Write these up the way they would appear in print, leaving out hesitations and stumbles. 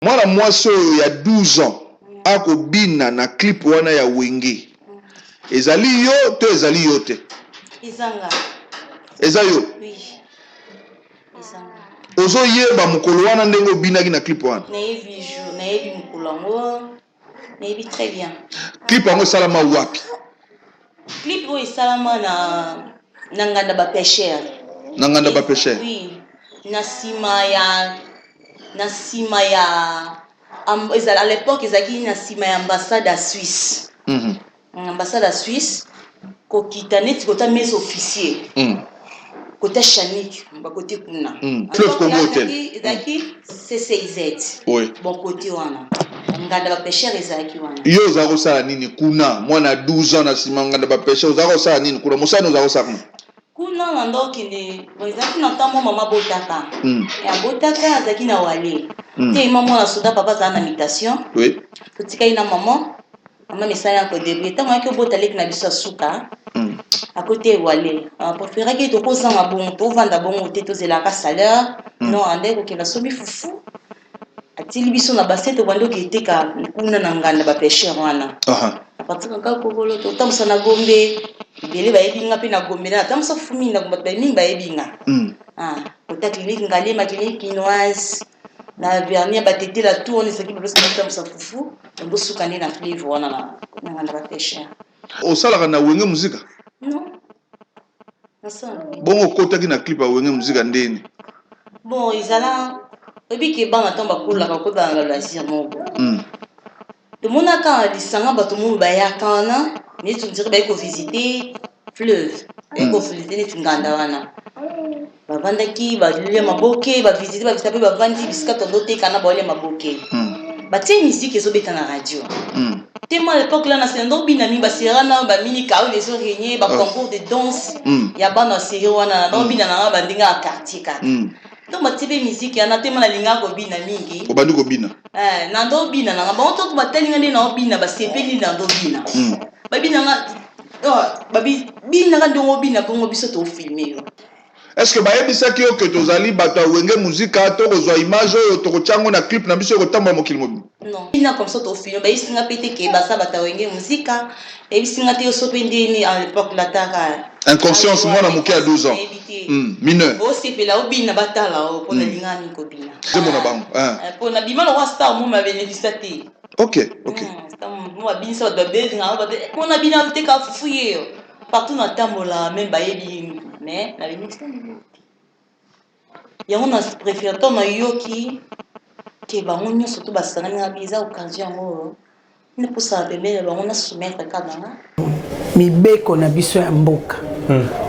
Mwana mwasi oyo ya 12 ans akobina na clip wana ya Wenge. Ezali yo to ezali yo te? Ezanga. Eza yo? Oui. Ezanga. Ozo yeba mukolo wana ndenge obinaki na clip wana? Nayebi jour, nayebi mukolo ngo. Nayebi très bien. Clip yango salama wapi? Clip oyo salama na nganda ba pêcheur. Na nganda ba pêcheur? Oui. Na sima ya à l'époque ezaki na sima ya ambassade à Suisse. Ambassade à Suisse kokita neti kota mes officier. Côté Chanik, ba côté kuna. Fleuve Congo Hotel. Ezaki CCIZ. Oui. Bon côté wana. Nganda ba pêcheur ezaki wana. Yo zako sala nini kuna? Mwana 12 ans na sima nganda ba pêcheur zako sala nini kuna? Mosano zako sala. Kuna nando kine ezaki na tamo mama botaka. Ya botaka azaki na wale. Te maman na soda papa za na mutation. Oui. Totika ina maman. Maman mesaya ko début tango ki botalek na biso suka. À côté wale. Préférer que to kozanga bon to vanda bon te to zelaka salaire. Non ande ko kila sobi fufu. Atili biso na bassin to bando ki teka kuna na nganda ba pêcheur wana. À partir de quand kobolo to tamsa na gombe. Bele ba yebinga pe na gombe na tamsa fumi na gombe ba minga yebinga. Kota clinique ngale ma clinique chinoise. Na vernier batete la tout on est qui peut se mettre ça fufu on doit soukaner na fleuve wana na nganda ba pêcheur. O sala na Wenge muzika? Non. Nasana. Bon okotaki na clip ya Wenge muzika ndeni? Bon izala obi ke bana tamba kula ka kota na la sir moko. De mona ka lisanga bato mu ba ya kana ni tu dire ba ko visiter fleuve. Et ko visiter ni nganda wana. Bavandaki balia maboke ba visiter ba visiter ba vandi bisika tondo te kana ba lia maboke. Ba tie musique ezobeta na radio. Tellement à l'époque là na sendo binami ba serana ba mini kao les orignées ba concours de danse ya bana série wana na bina na ba ndinga a quartier ka. Donc ba tibe musique ya na tellement na linga ko bina mingi. Ko bandu ko bina. Na ndo bina na ba to ba telinga ndi na bina ba sepeli na ndo bina. Ba bina na ba bina ka ndo bina ko biso to filmer. Est-ce que bayebisa ki yo que tozali bato Wenge muzika to kozwa image oyo to kochango na clip na biso ko tamba mokili mobi? Non. Bina comme ça to film ba isinga pete ke ba sa bato Wenge muzika et bisinga te so pendeni à l'époque la taka. Inconscience mwana moke à 12 ans. Mineur. O se pela o bina batala o pona lingani ko bina. C'est mon bango. Pona bima lo star mo ma bénéficié. OK. Star mo binso do be nga ba pona bina te ka fuye. Partout na tambola même ba yebi mais la limite ya on a préféré ton yoki ke ba on surtout ba sanga na biza occasion ngo ne posa bemele ba on a soumettre kana mibeko na biso ya mboka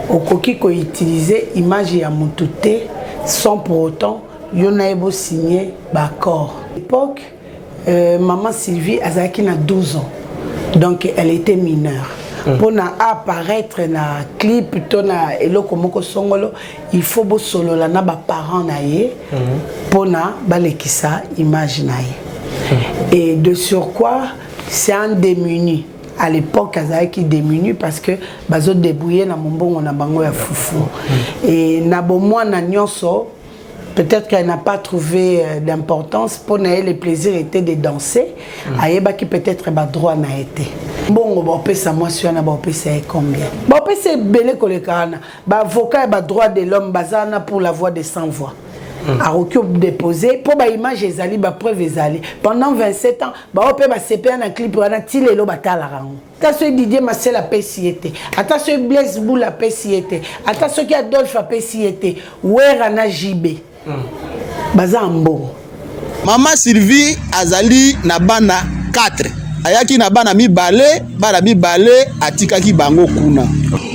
okoki ko utiliser image ya mutu te sans pour autant yo na ebo signer ba accord. À l'époque maman Sylvie azaki na 12 ans donc elle était mineure. Pour apparaître na clip tona eloko moko songolo il faut bo solo la na ba parents na ye pour na balekisa image na ye et de surcroît c'est un démuni à l'époque azaki démuni parce que bazo débrouiller na mombongo na bango ya fufu et na bomwa na nyonso peut-être qu'elle n'a pas trouvé d'importance pour elle le plaisir était de danser ayeba qui peut-être ba droit na été bon ba pesa moi sur na ba pesa combien ba pesa belé kolekana ba avocat ba droit de l'homme bazana pour la voix des sans voix a déposé pour ba image ezali ba preuve ezali pendant 27 ans ba opé ba CPA na clip wana tilelo batala rango attention Didier Marcel a PCT attention Blaise Boule a PCT attention qui Adolphe a PCT Wera na JB bazambo Maman Sylvie azali na bana 4 ayaki na bana mibale atikaki bango kuna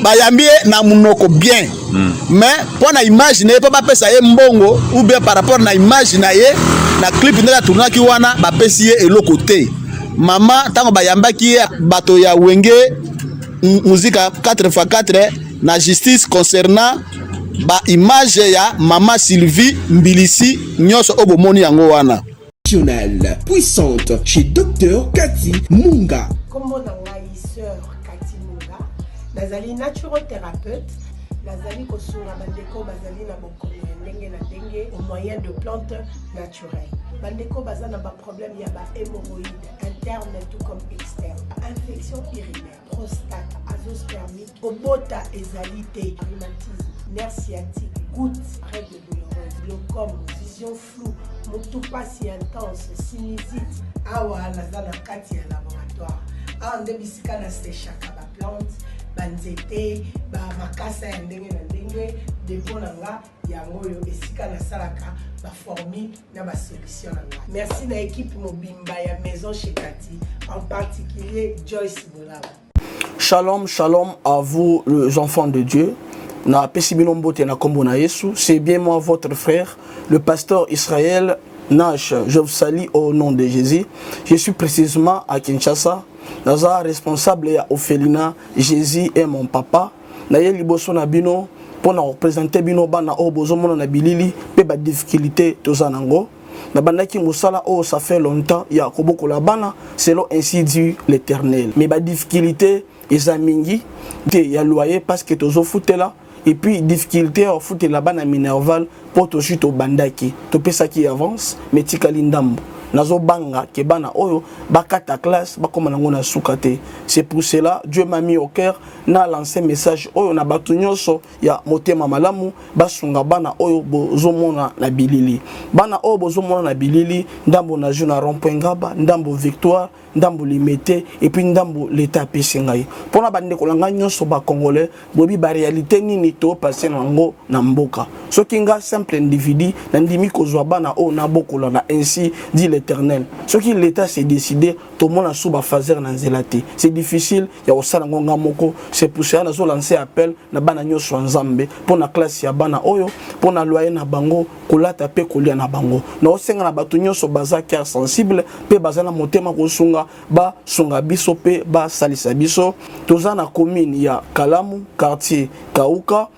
bayambie na munoko bien mais pour na image ne pas pesa ye mbongo ou bien par rapport na image na ye na clip ndela tournaki wana ba pesi ye eloko te mama tango bayambaki bato ya Wenge muzika 4x4 na justice concernant ba image ya Maman Sylvie Mbilisi nyonso obomoni yango wana puissante chez Dr Cathy Munga. Comment dans la sœur Cathy Munga, nazali naturothérapeute, nazali kosura bandeko bazali na bokono au moyen de plantes naturelles. Bandeko bazana ba problème ya ba hémorroïdes interne tout comme externe, infection urinaire, prostate, azoospermie, obota ezalité, rhumatisme, nerf sciatique, gouttes, règles douloureuses, glaucome, vision floue, motopathie intense, sinusite. Awa nazana kati ya laboratoire. Awa nde bisika na séchaka ba plante, banzete, ba makasa ya ndenge na ndenge, depo na nga yango yo esika na salaka ba formule na ba solution na nga. Merci na équipe mobimba ya Maison chez Cathy, en particulier Joyce Bolaba. Shalom, shalom à vous les enfants de Dieu. Na Pesibilombote na Kombo na Yesu, c'est bien moi votre frère, le pasteur Israël Nash. Je vous salue au nom de Jésus. Je suis précisément à Kinshasa. Naza responsable ya Ophelina, Jésus est mon papa. Na ye liboso na bino pour na représenter bino bana o bozomona na bilili pe ba difficulté tozanango. Na bandaki musala oh ça fait longtemps ya koboko la bana selon ainsi dit l'Éternel. Mais ba difficulté ezamingi te ya loyer parce que tozo foutela et puis difficulté au foot la bana minerval pour to chute au bandaki to pesa qui avance mais tikali ndambo nazo banga ke bana oyo bakata classe bakoma nango na sukate. C'est pour cela Dieu m'a mis au cœur na lancé message oyo na batu nyonso ya motema malamu basunga bana oyo bozomona na bilili bana oyo bozomona na bilili ndambo na jeu na rond-point Ngaba ndambo Victoire ndambo Limete et puis ndambo l'état pesingai pona bande kolanga nyonso ba congolais bobi ba réalité nini to passer nango na mboka soki nga simple individu na ndimi kozwa bana o na bokola na ainsi dit l'Éternel soki l'état s'est décidé to mona suba fazer na nzelate c'est difficile ya osala ngonga moko. C'est pour cela nazo lancer appel na bana nyonso nzambe pona classe ya bana oyo pona loyer na bango kolata pe kolia na bango na osenga na batu nyonso baza cœur sensible pe bazana motema kosunga ba sunga biso pe ba salisa biso toza na commune ya Kalamu quartier Kauka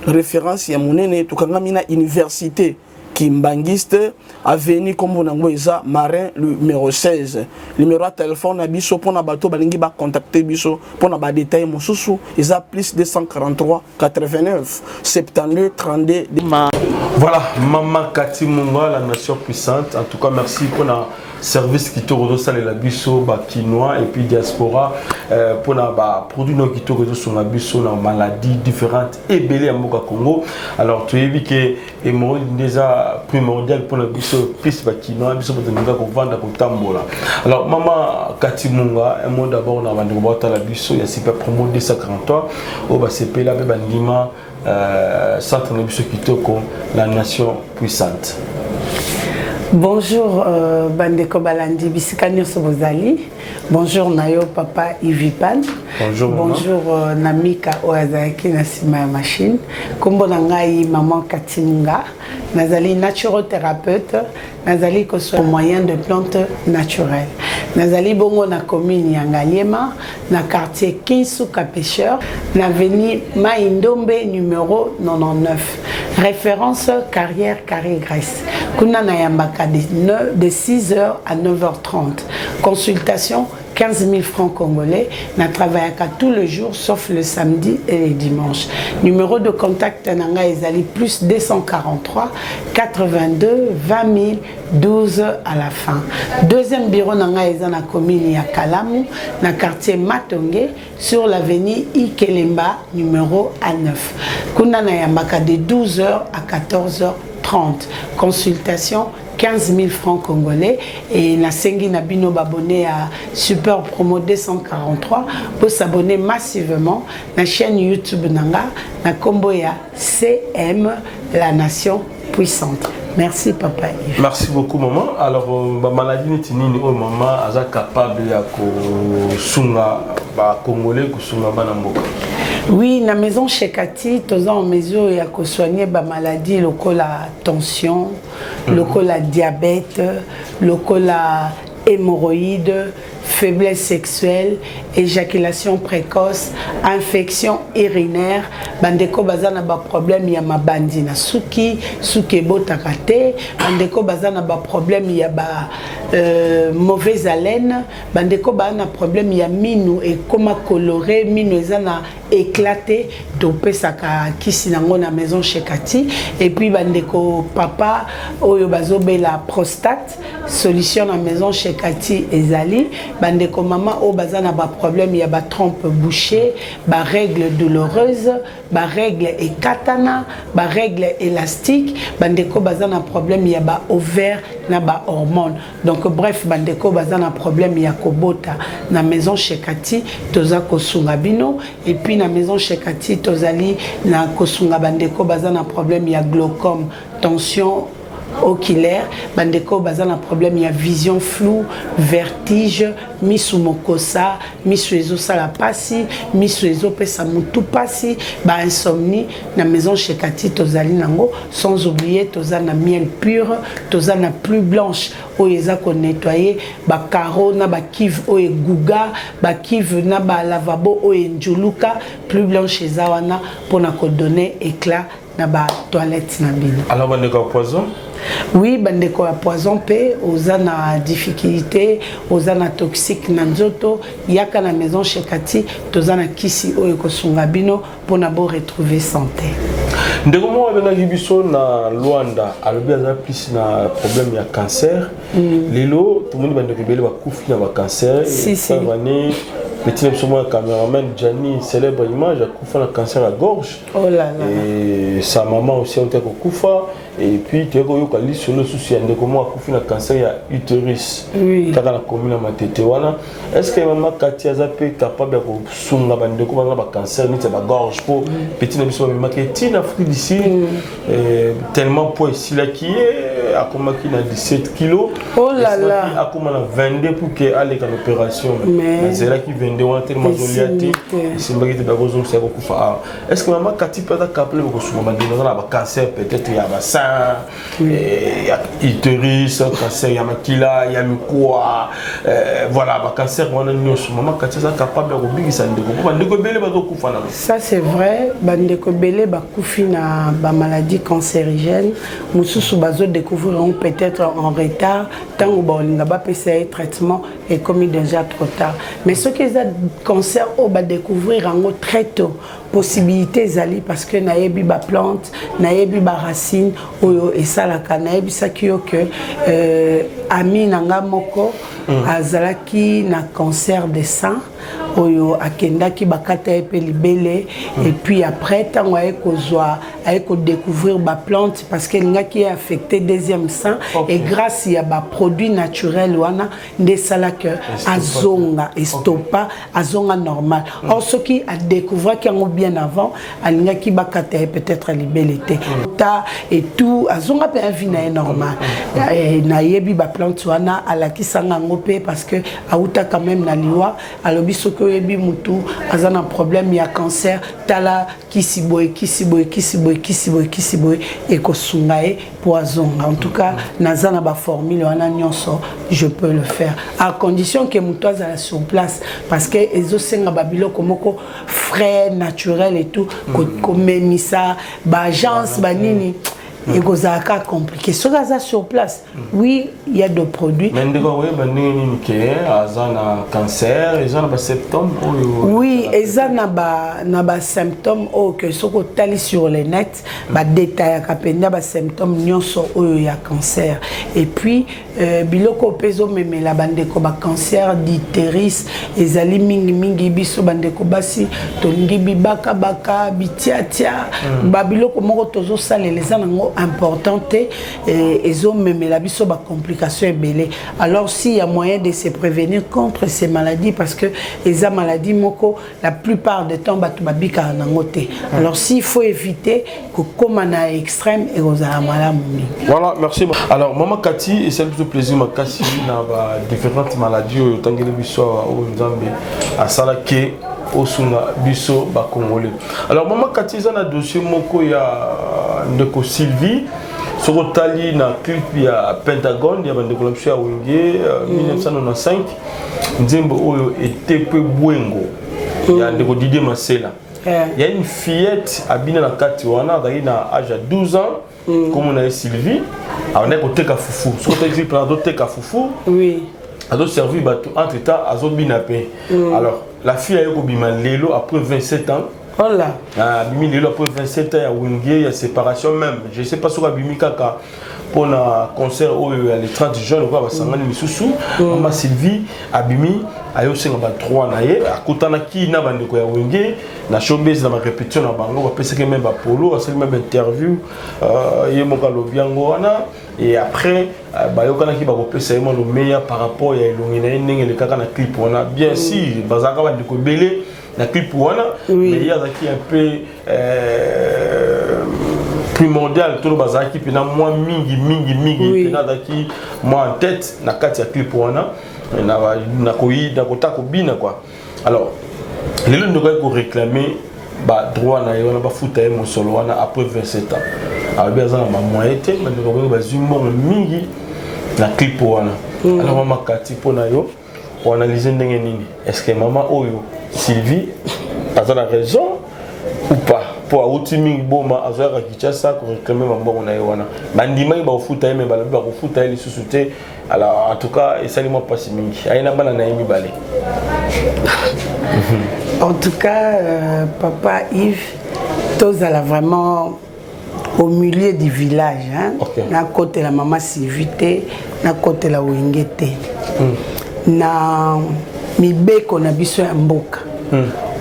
référence ya monene tukangami na université Kimbangiste avenue comme on eza Marin le numéro 16 numéro de téléphone na biso pona bato balingi ba contacter biso pona ba détail mosusu eza plus 243 89 72 32. Voilà maman Cathy Munga, la nation puissante. En tout cas merci pour la service qui te redonne la biso ba quinoa et puis diaspora pour na ba produit no qui te redonne sur la biso na maladies différentes et belé à Moka Congo. Alors tu as vu que hémorroïde déjà primordial pour la biso plus ba quinoa biso pour te ko vendre ko tambola. Alors maman Cathy Munga un mot d'abord na vendre bota la biso ya super promo 243 au ba CP la be bandima centre na biso kitoko la nation puissante. Bonjour Bandeko Balandi bisika nyonso bozali. Bonjour Nayo papa Ivipan. Bonjour bonjour Namika Oazaki na sima ya machine. Kombo na ngai maman Cathy Munga. Nazali naturothérapeute, nazali koso moyen de plantes naturelles. Nazali bongo na commune ya Ngaliema, na quartier Kinsuka Pêcheur, na avenue Maindombe numéro 99. Référence carrière Carré Grèce. Kuna na yambaka de 6h à 9h30. Consultation 15 000 francs congolais. Na travaillaka tous les jours sauf le samedi et les dimanches. Numéro de contact nanga ezali plus 243 82 20 000 12 à la fin. Deuxième bureau nanga eza na commune ya Kalamu, na quartier Matonge sur l'avenue Ikelemba numéro A9. Kuna na yambaka de 12h à 14h30. Consultation 15 000 francs congolais et la sengi na bino abonné à Super Promo 243 pour s'abonner massivement na chaîne YouTube nanga na kombo ya CM la nation puissante. Merci papa Yves. Merci beaucoup maman. Alors ma maladie nini o maman aza capable ya ko sunga ba congolais ko sunga bana mboka. Oui, na maison chez Cathy, tous en mesure ya ko soigner ba maladie lokola tension, lokola diabète, lokola hémorroïde, faiblesse sexuelle, éjaculation précoce, infection urinaire, bandeko bazana ba problème ya mabandi na suki botaka te, bandeko bazana ba problème ya ba mauvaise haleine, bandeko bazana problème ya minu et koma coloré, minu ezana éclaté, topesaka kisi nango na maison chez Cathy, et puis bandeko papa oyo bazobe la prostate, solution na maison chez Cathy ezali, bandeko maman o bazana ba problème ya ba trompe bouchée, ba règle douloureuse, ba règle et katana, ba règle élastique, bandeko bazana problème ya ba ovaire na ba hormone. Donc bref, bandeko bazana problème ya kobota na maison chez Cathy toza kosunga bino, et puis na maison chez Cathy tozali na kosunga bandeko bazana problème ya glaucome, tension oculaire, bandeko bazana problème ya vision floue, vertige, misu mokosa, misu ezo sala pasi, misu ezo pesa mutu pasi, ba insomnie na maison chez Cathy tozali nango, sans oublier tozana miel pur, tozana plus blanche oyo eza ko nettoyer ba carreau na ba kive oyo guga, ba kive na ba lavabo oyo njuluka, plus blanche eza wana pona ko donner éclat na ba toilette na bino. Alors bandeko poison? Oui, bandeko ya poison pe oza na difficulté, oza na toxique na nzoto, yaka na maison chez Cathy toza na kisi oyo kosunga bino pona bo retrouver santé. Ndeko mo abenga biso na Luanda alobi aza plus na problème ya cancer. Lelo tout le monde bandeko bele ba kufi na ba cancer et ça va né petit absolument caméraman Gianni célèbre image a kufa na cancer à gorge. Oh là là. Et sa maman aussi a été kufa. Et puis tu as eu sur le souci de comment a na cancer ya utérus. Oui. Kaka na commune na matete wana. Est-ce que maman Cathy a été capable de sunga bande ko ba cancer ni ba gorge pour petit na biso maman Cathy na Afrique d'ici tellement poids ici là qui est a comment qui na 17 kilos. Oh là là. A comment na 22 pour que aller à l'opération. C'est là qui vendait wana tellement joliati. C'est pas que ba gozo c'est beaucoup fa. Est-ce que maman Cathy peut être capable de sunga bande na cancer peut-être ya ba utérus, cancer, il y a makila, il y a mikoa, voilà, le cancer, on a maman Cathy est capable de bien ça. Ça c'est vrai, bandeko belé ba kufi na ba maladie cancérigène, mususu bazo découvriront peut-être en retard tant ou ba linga ba pesa traitement et commis déjà trop tard. Mais ceux qui ont cancer au ba découvrir en très tôt. Possibilité zali parce que nayebi ba plante, nayebi ba racine oyo esalaka nayebi sakio que ami nanga moko azalaki na cancer de sang oyo akendaki bakata epe libele et puis après tango aeko découvrir ba plante parce que ngaki est affecté deuxième sang et grâce ya ba produit naturel wana ndesala que azonga estopa azonga normal. Or ce qui a découvert qui ont bien avant alingaki bakata peut-être libele te ta et tout azonga pe vie na normal na yebi ba plante wana alakisanga ngope parce que auta quand même na liwa alobi soko yebi mutu azana problème ya cancer tala kisiboy et kosungae poison. En tout cas nazana ba formule wana nyonso je peux le faire à condition que mutu azala sur place parce que ezo senga babilo komoko frais naturel et tout comme ça ba agence ba nini et que ça compliqué. Ce que sur place, oui, il y a des produits. Mais cancer, ils ont des symptômes. Oui, ils ont des symptômes que ce que tu as sur les nets, des détails des symptômes il y a cancer. Et puis, biloko peso même la bande ko ba cancer d'utérus, ezali mingi biso bande ko basi tolingi bibaka baka bitiatia, babiloko moko tozo sale les anango importante et même la biso ba complications belé. Alors s'il y a moyen de se prévenir contre ces maladies parce que les maladies moko la plupart du temps batu babika nangote. Alors s'il faut éviter que comme on a extrême et aux malades. Voilà, merci. Alors maman Cathy, c'est un plaisir ma Cathy na différentes maladies au tangele biso au Nzambe à salake au sunga biso ba congolais. Alors maman Cathy ça na dossier moko ya ndeko Sylvie Soko tali na clip ya Pentagon, il y a un déclencheur à Wenge, 1995. Nzembo Oyo était peu buengo. Il y a un Didier Masela. Il y a une fillette habillée dans la Katiwana, elle a âge à 12 ans, comme on a Sylvie. On est côté Kafoufou. Sur le clip, on a d'autres Kafoufou. Oui. Elle a servi entre temps à Zobinapé. Alors, la fille a eu Lelo après 27 ans. Voilà. Abimi Lelo après 27 ans, il y a Wenge, il y a séparation même. Je ne sais pas sur Abimi Kaka. Pour un concert où il y a les 30 jeunes, on va s'engager Missoussou. Maman Sylvie, Abimi, a eu aussi 3 ans. À côté de qui n'a pas de quoi Wenge, na showbiz dans ma répétition na bango, on peut se même polo, c'est même interview, il y a mon galobiango et après bah yo kana ki ba kopé c'est vraiment le meilleur par rapport à l'ongina ndenge le kaka na clip on a bien sûr bazaka ba de ko belé na clip wana mais il y a qui un peu primordial tout le bazar qui pena moi mingi pena daki moi en tête na kati ya clip wana na koyi na kotako bina quoi. Alors les gens doivent réclamer bah droit na yo na ba futa mon solo wana après 27 ans. Alors bien ça na moyete mais nous avons besoin mingi na clip wana. Alors maman Kati pona yo pour analyser ndenge nini. Est-ce que maman Oyo Sylvie a la raison ou pas? Pour outiming boma azara kichasa pour réclamer mambo na yona bandima ba futa yeme ba ba futa ili susute. Alors en tout cas et salut moi pas si mingi aina bana na yemi balé. En tout cas papa Yves tozala vraiment au milieu du village hein. Na côté la maman Sylvie na côté la Wengete na mibeko na biso ya mboka.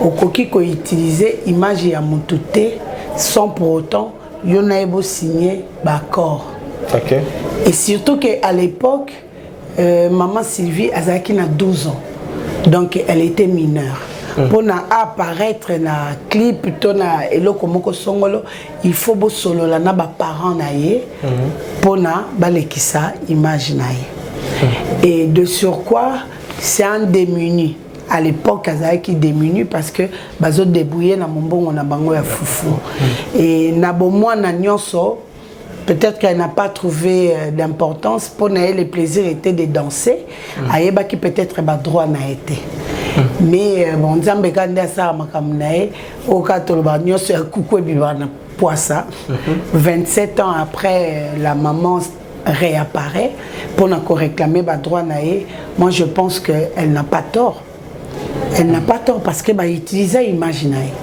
Okoki ko utiliser image ya mutu te sans pour autant yona ebo signer d'accord. OK. Et surtout que à l'époque maman Sylvie azaki na 12 ans. Donc elle était mineure. Pour na apparaître na clip to na eloko moko songolo, il faut bo solo la na ba parents na ye pour na balekisa image na ye. Et de surcroît, c'est un démuni. À l'époque, Azaki démuni parce que bazo débrouillé na mombongo na bango ya foufou. Et na bomoi na nyonso, peut-être qu'elle n'a pas trouvé d'importance pour naïe le plaisir était de danser. Ayeba qui peut-être ba droit na été. Mais bon nzambe kanda sa makamnae au katoloba nyonso ya kuku bibana poissa. 27 ans après la maman réapparaît pour encore réclamer ba droit naïe. Moi je pense que elle n'a pas tort. Elle n'a pas tort parce que bah utiliser imaginer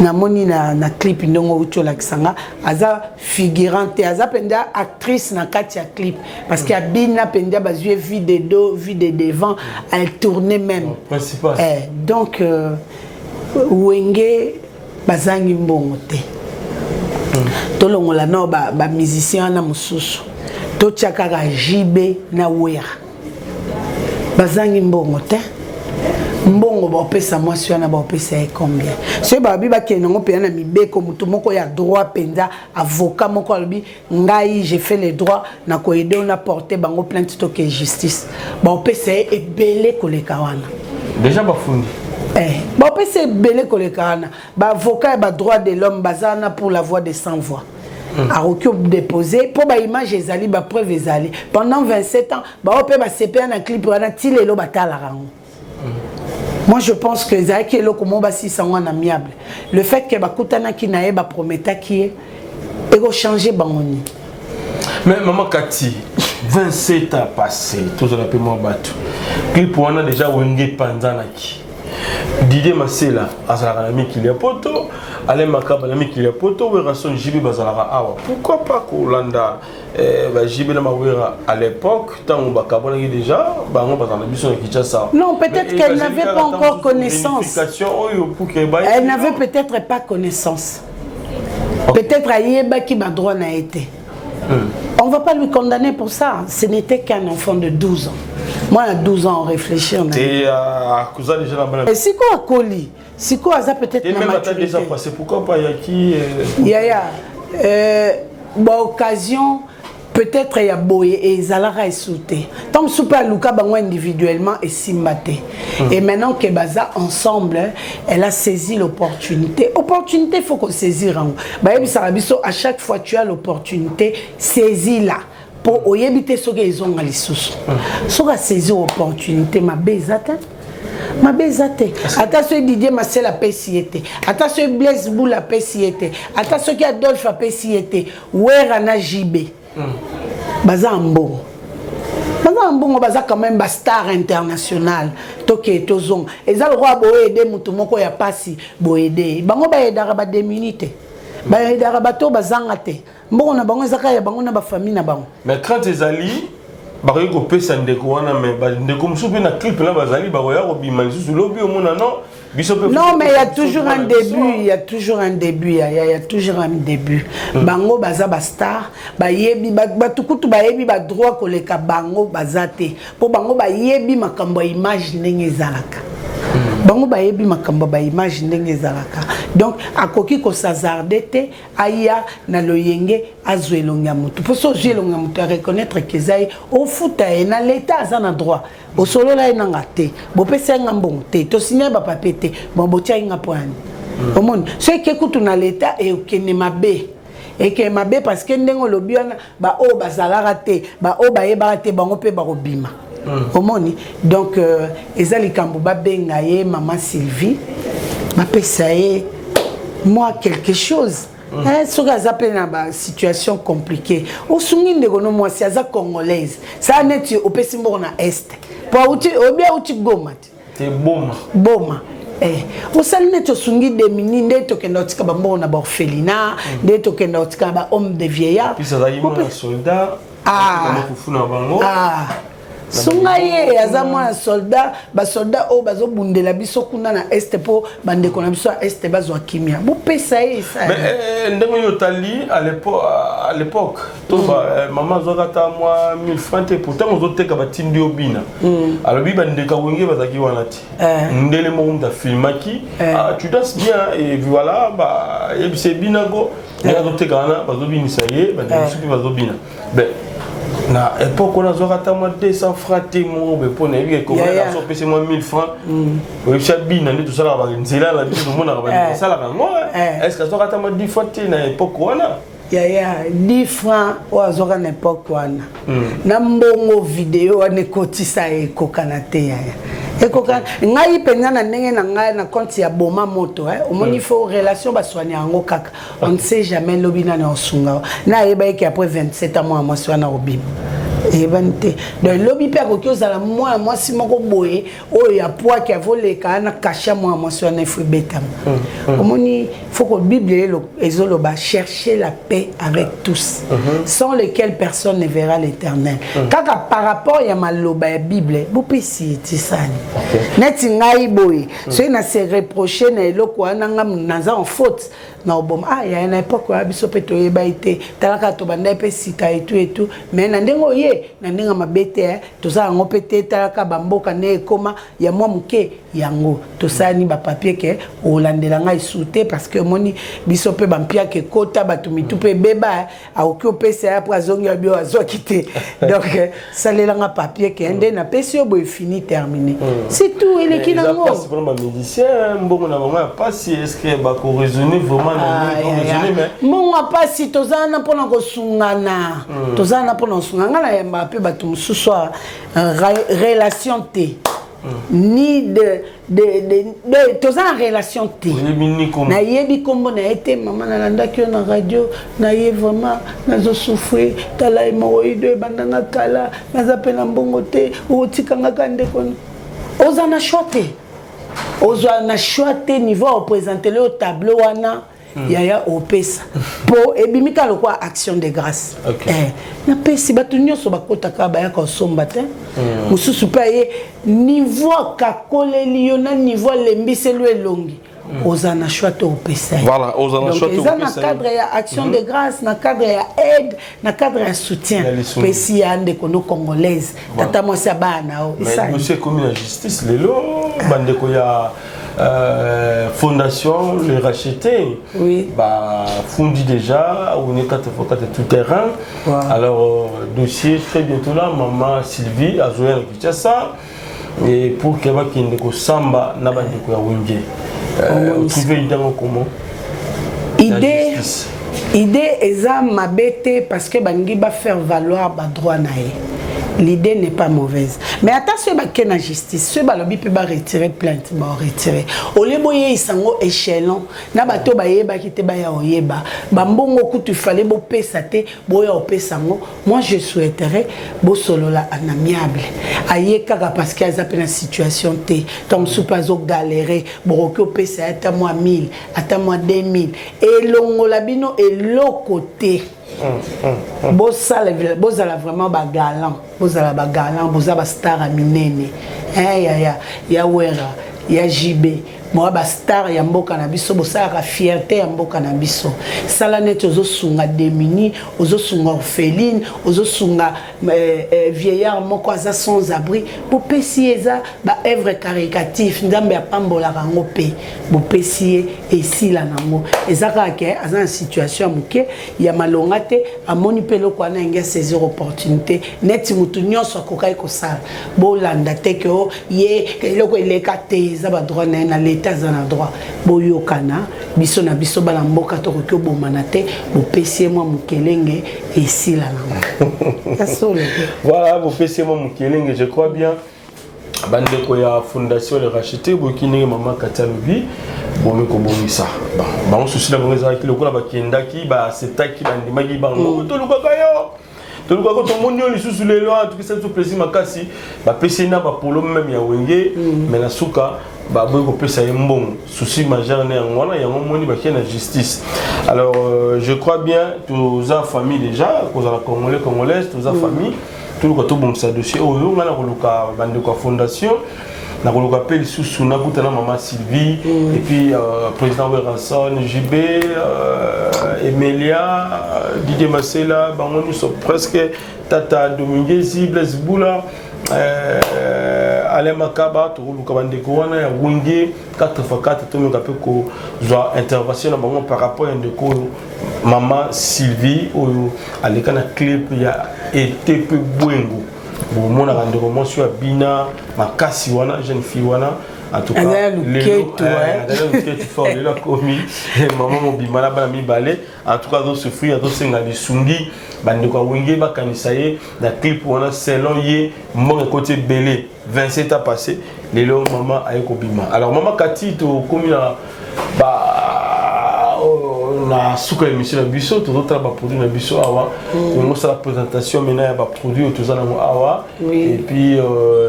na moni na clip ndongo ucho la kisanga aza figurante aza penda actrice na kati ya clip parce que abina penda bazue vie de dos vie de devant elle tournait même principal donc Wenge bazangi mbongo te tolongola no ba musicien na mususu to chakaka jibe na wera bazangi mbongo te mbongo ba pesa mwasi wana ba pesa combien so ba biba ke nango pe na mibeko mutu moko ya droit penza avocat moko albi ngai j'ai fait les droits na ko aider on a porté bango plainte to que justice ba pesa ebele koleka wana déjà ba fundi ba pesa ebele koleka wana ba avocat ba droit de l'homme bazana pour la voix des sans voix a déposé pour ba image ezali ba preuve ezali pendant 27 ans ba pe ba CP na clip wana tilelo batala rango. Moi je pense que Zaki est là comme si c'est un amiable. Le fait que Bakutana qui n'a pas promis qui est va changer bangoni. Mais maman Kati, 27 ans passé, tout ça peut moi battre. Clip on a déjà Wenge Panzanaki. Didier Masela, Azara ami qui est poto, Alain Makaba ami qui est poto, Werason Jibi Bazalara Awa. Pourquoi pas Kolanda Jibi na Mawera à l'époque, tant on Bakabona déjà, Bango Bazana Bisson qui ça. Non, peut-être qu'elle n'avait pas encore connaissance. Elle n'avait peut-être pas connaissance. Peut-être Ayeba qui m'a droit n'a été. On ne va pas lui condamner pour ça. Ce n'était qu'un enfant de 12 ans. Moi, à 12 ans, on réfléchit. Et à cause déjà la. Et si quoi, Koli? Si quoi, ça peut-être. Et même à déjà passé, pourquoi pas Yaki? Bon, occasion, peut-être il y a boye et Zalara est sauté. Tant que super Luka bango individuellement et Simbate. Et maintenant que baza ensemble, elle a saisi l'opportunité. Opportunité, il faut qu'on saisisse. À chaque fois tu as l'opportunité, saisis-la. Pour éviter ce qu'ils ont à l'issous. Si on a saisi l'opportunité, ma bézate. Ma bézate. Attention Didier Marcel a pessiété. Attention Blaise Boul a pessiété. Attention qui Adolphe a pessiété. Ouerana Jibé. Baza Mbongo. Baza Mbongo baza quand même star international. Toké tozong. Et ça le roi boédé mutumoko ya pasi boédé. Bango ba edara ba démunité. Ba edara ba to bazanga te. Mbongo na bango ezaka ya bango na ba famille na bango. Mais quand ezali bari ko pesa ndeko wana mais ba ndeko musupe na clip là bazali ba roya ko bima lisusu lobi omona non biso pe. Non mais il y a toujours un début, il y a toujours un début, il y a toujours un début. Bango baza ba star, ba yebi ba tukutu ba yebi ba droit koleka bango bazate. Po bango ba yebi makambo image ndenge ezalaka. Bango ba yebi makambo ba image ndenge ezalaka. Donc akoki ko s'hazarder te aya na loyenge azwelonga mutu. Pour so zwelonga mutu reconnaître que zai au foot na l'état azana droit. Au solo la ina ngate. Bo pesa ngambon te. To signer ba papier te. Bon botia inga poani. Au monde, ce qui écoute na l'état et okene mabe. Et que mabe parce que ndengo lobi wana ba o bazalaka te, ba o ba yeba te bango pe ba robima. Au monde. Donc ezali kambo ba benga ye maman Sylvie. Ma pesa ye moi quelque chose. Ce gars appelle une situation compliquée. Au Sungi de Gono, moi, c'est à congolaise. Ça n'est pas au Pessimbo na Est. Pour bien outil Goma. C'est Boma. Boma. Au Salnet au Sungi de Mini, des tokenotika bambo na orphelinat, des tokenotika ba homme de vieillard. Puis ça va y avoir un soldat. Ah. Sungaye azamwa soldat ba soldat o bazo bundela biso kuna na est po bande kona biso est bazo kimia bo pesa ça. Mais ndenge yo tali à l'époque to ba maman zokata moi 1000 francs te pourtant on zoteka ba tindi obina alors bi bande ka wenge bazaki wana ti ndele mo nda filmaki tu danses bien et voilà ba et c'est binago ndenge zoteka na bazo binisa ye bande supi bazo bina ben na époque on a zokata moi 200 francs te mo be pona bi ko na so pese moi 1000 francs o chabi na tout ça la ba nzela la biso mona ba ça la ngo est-ce que zokata moi 10 francs te na époque wana ya 10 francs o azoka na époque wana na mbongo vidéo ane kotisa e kokana te ya ekoka ngai penza na ndenge na ngai na compte ya boma moto omoni faut relation ba soigner ngo kaka on ne sait jamais lobina na osunga na yeba ki après 27 ans moi soina obim et vanité donc lobi pe ko ozala moi si moko boye o ya poids qui a volé kana cacha moi soina faut betam omoni faut que bible ezoloba chercher la paix avec tous sans lesquels personne ne verra l'Éternel kaka par rapport ya maloba ya bible bu pesi tisani neti ngai boye so na se reprocher na eloko wana ngam naza en faute na obom il y a une époque où biso peto yeba ite talaka to banda pe sika et tout mais na ndengo ye na ndenga mabete to za ngo pete talaka bamboka ne koma ya mwa muke yango to sani ba papier ke olandela ngai souté parce que moni biso pe bampia ke kota batumitu pe beba a okyo pesa ya prazongi ya bio azo kité donc ça les langa papier ke ndé na pesi obo fini terminé c'est tout il est qui na ngo c'est vraiment médecin mbongo na maman pas si est-ce que ba ko raisonner vraiment mon pas si tozana pona ko sungana tozana pona sungana na yamba pe batu mususu relation te ni de tozana relation te na yebi kombo na été maman na landaki na radio na ye vraiment nazo souffrir tala hémorroïde bandanga kala naza pena mbongo te otikanga kande kono ozana chote ozana chote niveau représenter le tableau wana yaya opesa po ebimika lokwa action de grâce na pesi batu nyonso bakotaka bayaka osomba te mususu pe ye niveau kakoleli yo na niveau lembiselu elongi ozana choix opesa voilà ozana choix opesa na cadre ya action de grâce na cadre ya aide na cadre ya soutien pesi ya ndeko no congolaise tata mwasi bana o mais monsieur comme la justice lelo bandeko ya fondation, les racheter. Oui. Bah, fondi déjà, on est 4 fois 4 tout terrain. Wow. Alors, dossier très bientôt là, maman Sylvie, à Zoé à ça. Et pour qu'elle va qu'il y ait un samba, n'a pas de quoi Wingé. Trouver une idée comment? Idée est ma bête parce que bangi va faire valoir ba droit naé. L'idée n'est pas mauvaise. Mais attention à la justice. Ceux qui peuvent retirer plainte, ils vont retirer. Au lieu de faire un échelon, na bato ba yeba ki te ba ya oyeba. Bambongo kutu fallait bo pesa te, bo ya opesa ngo. Moi je souhaiterais bo solo la en amiable. Aye kaka parce qu'il y a une situation te. Tom soupazo galérer, bo ko pesa ata moi 1000, ata moi 2000. Et longo la bino et l'autre côté. Bozala vraiment bagalant, bozala bagalant, bozala star à minene. Ya wera, ya jibe. Moi ba star ya mboka na biso, bozala fierté ya mboka na biso. Sala net ozo sunga démuni, ozo sunga orpheline, ozo sunga vieillard moko aza sans abri. Bo pesi eza ba œuvre caricatif, ndambe ya pambola rango pe. Bo pesi esi la nango. Ezaka ke aza en situation muke ya malongate amoni pelo kwa na ngia saisir opportunité net mutu nyonso akokai ko sala. Bo landa te ke o ye eloko eleka te za ba droit na l'état za droit. Bo yokana biso na biso bala mboka to ko bomana te bo pesi moi mukelenge esi la nango. Voilà, bo pesi moi mukelenge, je crois bien. Bandeko ya fondation le racheter bokini maman Katalobi bomi ko bomisa ba on souci la bonza ki lokola ba kendaki ba setaki bandimaki bango to lukaka yo to lukaka to monyo lisusu lelo en tout cas ça tout plaisir makasi ba pesina ba polo même ya wenge mais na suka ba boy ko pesa mbongo souci majeur ne ngwana ya moni ba kena justice. Alors je crois bien tous la famille déjà cause la congolaise tous la famille tout le monde bon ça dossier au on a la bande de fondation na ko appel sous na kutana maman Sylvie et puis président Weranson JB Emilia Didier Masela bango nous sont presque Tata Dominguez Blaise Boula Alain Makaba to lu kabande ko wana ya wingi 4x4 to me kape ko zo intervention na bango par rapport à ndeko maman Sylvie oyo aleka na clip ya ETP Bwengo bon mona ndeko monsieur Bina makasi wana jeune fille wana en tout cas le fort de la commis maman mobimala bana mibale en tout cas do souffrir do senga lisungi bandeko wingi bakanisa ye na clip wana selon ye mon côté belé 27 ans passé les longs maman ayeko bima. Alors maman Kati to komi na ba na suka émission na biso to d'autres ba produit na biso awa on ça la présentation maintenant ya ba produit to zana awa et puis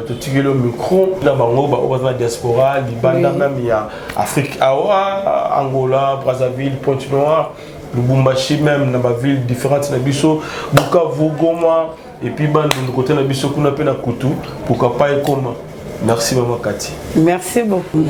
to tigelo le micro na bango ba na diaspora libanda même ya Afrique awa Angola Brazzaville Pointe-Noire Lubumbashi même na ba ville différentes na biso Bukavu Goma et puis bande de côté na biso kuna pe na Kutu pourquoi pas et comment. Merci maman Kati. Merci beaucoup.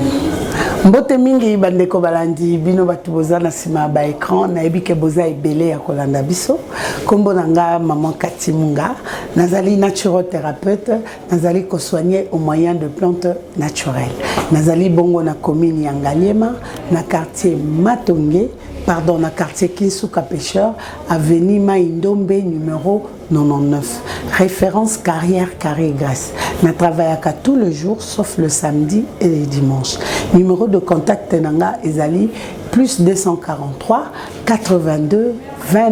Mbote mingi bandeko balandi bino batu boza na sima ba écran na ebike boza ebele ya kolanda biso. Kombo nanga maman Kati Munga, nazali naturothérapeute, nazali ko soigner au moyen de plantes naturelles. Nazali bongo na commune ya Ngaliema, na quartier Matonge, pardon, na quartier Kinsuka Pêcheur, avenue Maïndombe numéro 99. Référence carrière carré Grèce. Je travaille tous les jours sauf le samedi et le dimanche. Numéro de contact Nanga Ezali plus 243 82 20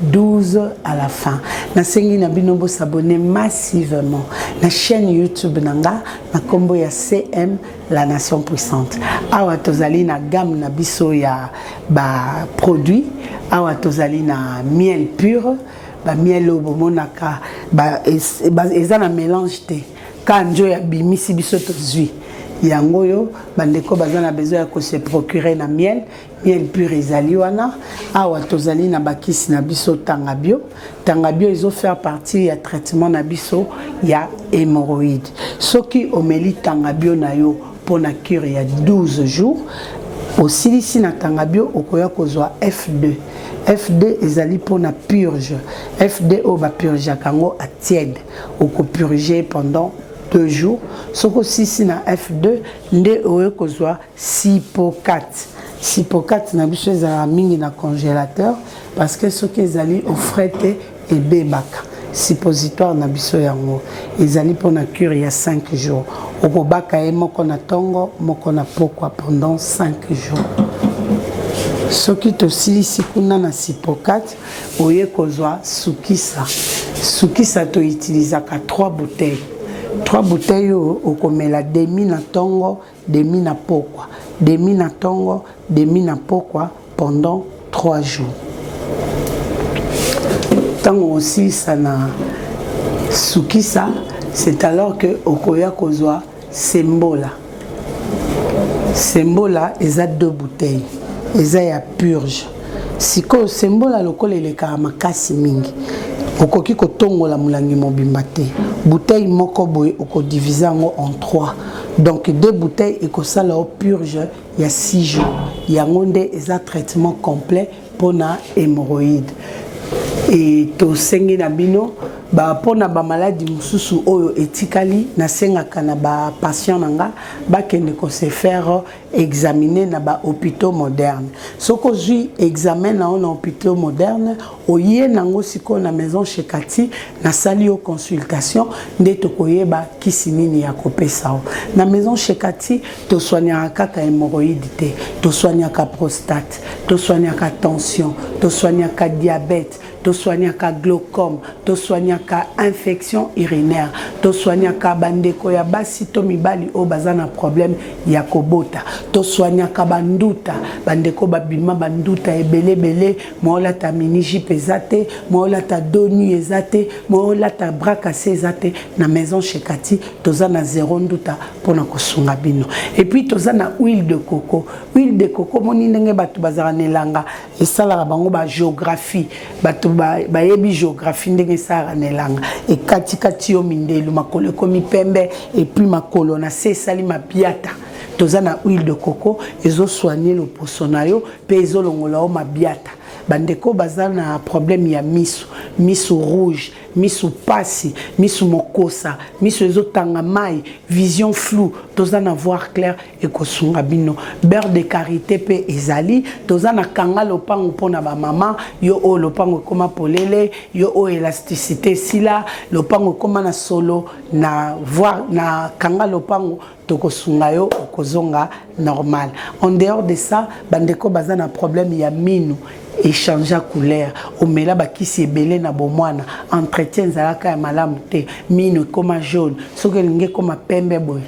012 à la fin. Na sengi na binobo s'abonner massivement. Na chaîne YouTube Nanga na combo ya CM la nation puissante. Awa tozali na gamme na biso ya ba produit. Awa tozali na miel pur. Ba miel obomonaka ba ezana mélange te. Kanjo ya bimisi biso tozui. Yango yo bandeko bazana besoin ya ko se procurer na miel pur ezali wana awa tozali na bakisi na biso tangabio ils ont fait partie ya traitement na biso ya hémorroïde soki omeli tangabio na yo pona cure ya 12 jours osilisi na tangabio okoya kozwa F2 ezali pona purge F2 o ba purge kango a tiède oko purger pendant 2 jours. Soko 6 na F2, nde oye kozwa Sipocate. Sipocate na biso ezala mingi na congélateur parce que soki ezali ofrete ebebaka. Suppositoire na biso yango ezali pona cure ya 5 jours. Okobaka ye moko na tongo, moko na pokwa pendant 5 jours. Soki tosilisi kuna na Sipocate, oye kozwa Sukisa. Sukisa to utilisaka 3 bouteilles. 3 bouteilles okomela demi na tongo, demi na pokwa. Demi na tongo, demi na pokwa pendant 3 jours. Tango aussi ça na Sukisa, c'est alors que okoya kozwa Sembola. Sembola eza 2 bouteilles. Eza ya purge. Siko Sembola lokola eleka makasi mingi. Okoki kotongola mulangi mobimba te. Bouteille moko boye okodiviser yango en 3. Donc 2 bouteilles ekosala o purge ya 6 jours. Yango nde eza traitement complet pona hémorroïde. Et to sengi na bino ba pona ba maladie mususu oyo etikali na senga kana ba patient nanga ba kende ko se faire examiner na ba hôpitaux modernes. Soko zui examen na on hôpitaux modernes oye nango siko na maison chez Kati na sali o consultation nde to koyeba kisi nini ya kopesa o. Na maison chez Kati to soigner kaka hémorroïde te, to soigner ka prostate, to soigner ka tension, to soigner ka diabète, to soigner ka glaucome, to soigner ka infection urinaire, to soigner ka bandeko ya basi to mibali o bazana problème ya kobota, to soigner ka banduta, bandeko babima banduta ebele mola ta miniji pesate, mola ta donu ezate, mola ta bras cassé ezate na maison chez Kati, toza na 0 nduta pona kosunga bino. Et puis toza na huile de coco. Huile de coco moni ndenge batu bazara nelanga esala bango ba géographie, batu ba yebi géographie ndenge sara nelanga e kati yo mindelu makolo komi pembe et puis makolo na se sali mabiata. Toza na huile de coco ezo soigner le posonayo pe ezo longola o mabiata. Bandeko bazana problème ya miso rouge, miso pasi, miso mokosa, miso ezotanga mai, vision floue, tozana voir clair et kosunga bino. Beurre de karité pe ezali, tozana kanga lopango pona ba mama, yo o lopango koma polele, yo o élasticité sila, lopango koma na solo na voir na kanga lopango tokosunga yo okozonga normal. En dehors de ça, bandeko bazana problème ya minu échanger couleur omela bakisi ebele na bomwana entretien zalaka ya malamu te mino koma jaune soki linge koma pembe boy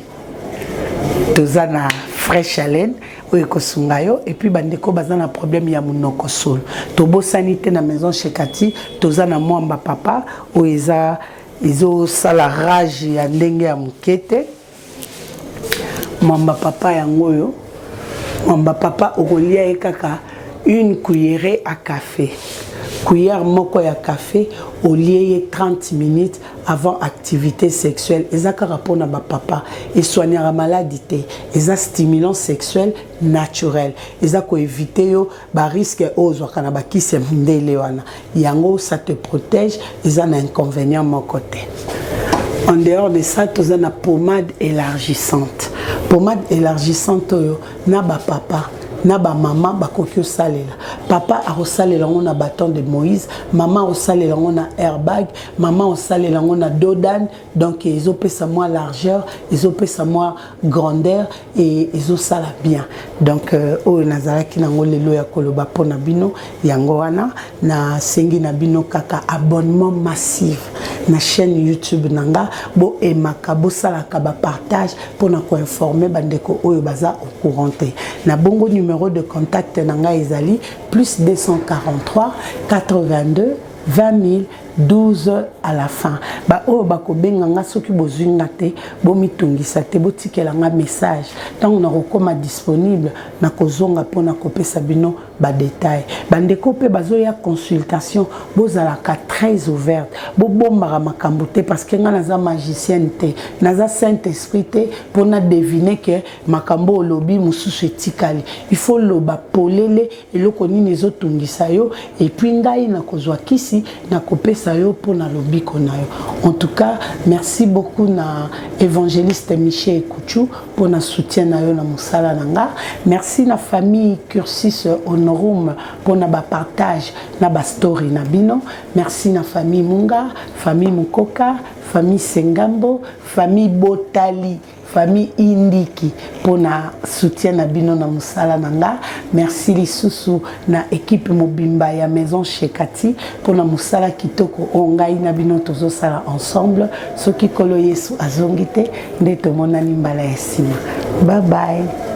toza na fraîche haleine oyo kosunga yo et puis bandeko baza na problème ya munoko solo tobosani te na maison chez Kati toza na mwamba papa oyo eza ezo sala rage ya ndenge ya mukete mwamba papa yango oyo mwamba papa okolia ekaka une cuillerée à café. Cuillère moko ya café au lieu 30 minutes avant activité sexuelle. Ezaka rapport na ba papa et soigner la maladie te. Eza stimulant sexuel naturel. Ezako éviter yo ba risque ozo kana ba kise ndele wana. Yango ça te protège, eza na inconvénient moko te. En dehors de ça, tu as une pommade élargissante. Pommade élargissante na ba papa. Na ba maman ba kokyo salela papa a rosalela ngona bâton de Moïse, maman rosalela ngona airbag, maman rosalela ngona dodan, donc ils ont pesa moi largeur, ils ont pesa moi grandeur et ils ont ça la bien. Donc o nazara ki nango lelo ya koloba pona bino yango wana na sengi na bino kaka abonnement massif na chaîne YouTube nanga bo emaka bo sala ka ba partage pona ko informer bandeko oyo baza au courant na bongo numéro de contact nanga ezali plus 243 82 20 000 12 à la fin. Ba o bako benganga soki bozwinga te bo mitungisa te botikela nga message tant on a disponible na kozonga pona kopesa bino ba détail. Bandeko pe bazoya consultation bozalaka très ouverte. Bo bombara makambo te parce que nga naza magicienne te, naza Saint-Esprit te pona deviner que makambo olobi mususu etikali. Il faut loba polele eloko nini ezotungisa yo et puis ngai na kozwa kisi na kopesa pesa yo pour na lobiko na yo. En tout cas, merci beaucoup na évangéliste Michel Kouchou pour na soutien na yo na musala nanga. Merci na famille Cursus Honorum pour na ba partage na ba story na bino. Merci na famille Munga, famille Mukoka, famille Sengambo, famille Botali, famille Indiki pour na soutien na bino na musala nanga. Merci lisusu na équipe mobimba ya maison Shekati pour na musala kitoko ongai na bino tozo sala ensemble. Soki kolo Yesu azongite nde tomonani mbala ya sima. Bye bye.